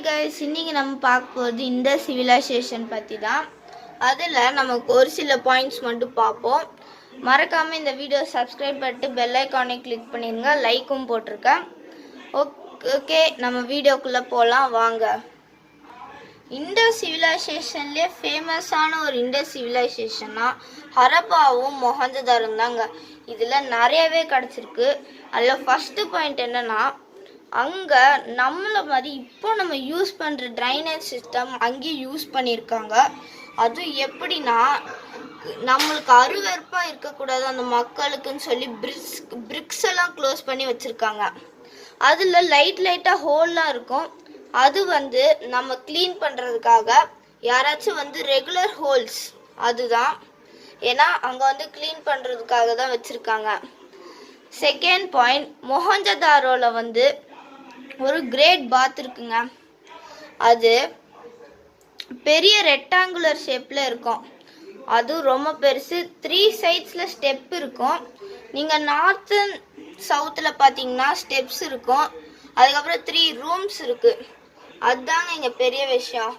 guys, இன்னைக்கு நம்ம பார்க்க போறது இந்த சிவிலைசேஷன் பத்தி தான். அதுல நமக்கு ஒரு சில பாயிண்ட்ஸ் மட்டும் பார்ப்போம். மறக்காம இந்த வீடியோ சப்ஸ்கிரைப் பண்ணிட்டு பெல் ஐகானை கிளிக் பண்ணிருங்க, லைக்கும் போட்டுருக்கேன். ஓகே, நம்ம வீடியோக்குள்ள போலாம் வாங்க. இந்த சிவிலைசேஷன்லயே ஃபேமஸான ஒரு இந்த சிவிலைசேஷன்னா ஹரப்பாவும் மொஹஞ்சதாரும் தாங்க. இதுல நிறையவே கிடைச்சிருக்கு. அதில் ஃபர்ஸ்ட் பாயிண்ட் என்னன்னா, அங்கே நம்மளை மாதிரி இப்போ நம்ம யூஸ் பண்ணுற ட்ரைனேஜ் சிஸ்டம் அங்கேயும் யூஸ் பண்ணியிருக்காங்க. அதுவும் எப்படின்னா, நம்மளுக்கு அருவெறுப்பாக இருக்கக்கூடாது அந்த மக்களுக்குன்னு சொல்லி பிரிக்ஸ் எல்லாம் க்ளோஸ் பண்ணி வச்சுருக்காங்க. அதில் லைட்டாக ஹோல்லாம் இருக்கும். அது நம்ம க்ளீன் பண்ணுறதுக்காக யாராச்சும் ரெகுலர் ஹோல்ஸ் அதுதான். ஏன்னா அங்கே க்ளீன் பண்ணுறதுக்காக தான் வச்சுருக்காங்க. செகண்ட் பாயிண்ட், மொஹஞ்சதாரோவில் ஒரு கிரேட் பாத் இருக்குங்க. அது பெரிய ரெக்டாங்குலர் ஷேப்பில் இருக்கும். அது ரொம்ப பெருசு. 3 சைட்ஸில் ஸ்டெப் இருக்கும். நீங்கள் நார்த்து சவுத்தில் பார்த்தீங்கன்னா ஸ்டெப்ஸ் இருக்கும். அதுக்கப்புறம் 3 ரூம்ஸ் இருக்குது. அதுதாங்க இங்கே பெரிய விஷயம்.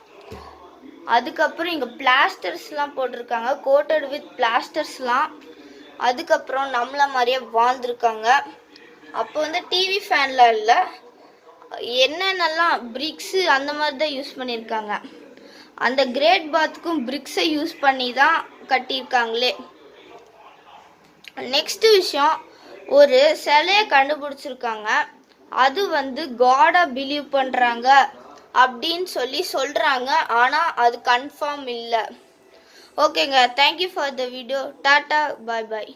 அதுக்கப்புறம் இங்கே பிளாஸ்டர்ஸ்லாம் போட்டிருக்காங்க, கோட்டட் வித் பிளாஸ்டர்ஸ்லாம். அதுக்கப்புறம் நம்மள மாதிரியே வாழ்ந்துருக்காங்க. அப்போ டிவி ஃபேன்லாம் இல்லை, என்னென்னலாம் பிரிக்ஸு அந்த மாதிரி தான் யூஸ் பண்ணியிருக்காங்க. அந்த கிரேட் பாத்துக்கும் பிரிக்ஸை யூஸ் பண்ணி தான் கட்டியிருக்காங்களே. நெக்ஸ்ட் விஷயம், ஒரு சிலையை கண்டுபிடிச்சிருக்காங்க. அது காடா பிலீவ் பண்ணுறாங்க அப்படின்னு சொல்கிறாங்க. ஆனால் அது கன்ஃபார்ம் இல்லை. ஓகேங்க, thank you for the video. Tata, bye bye.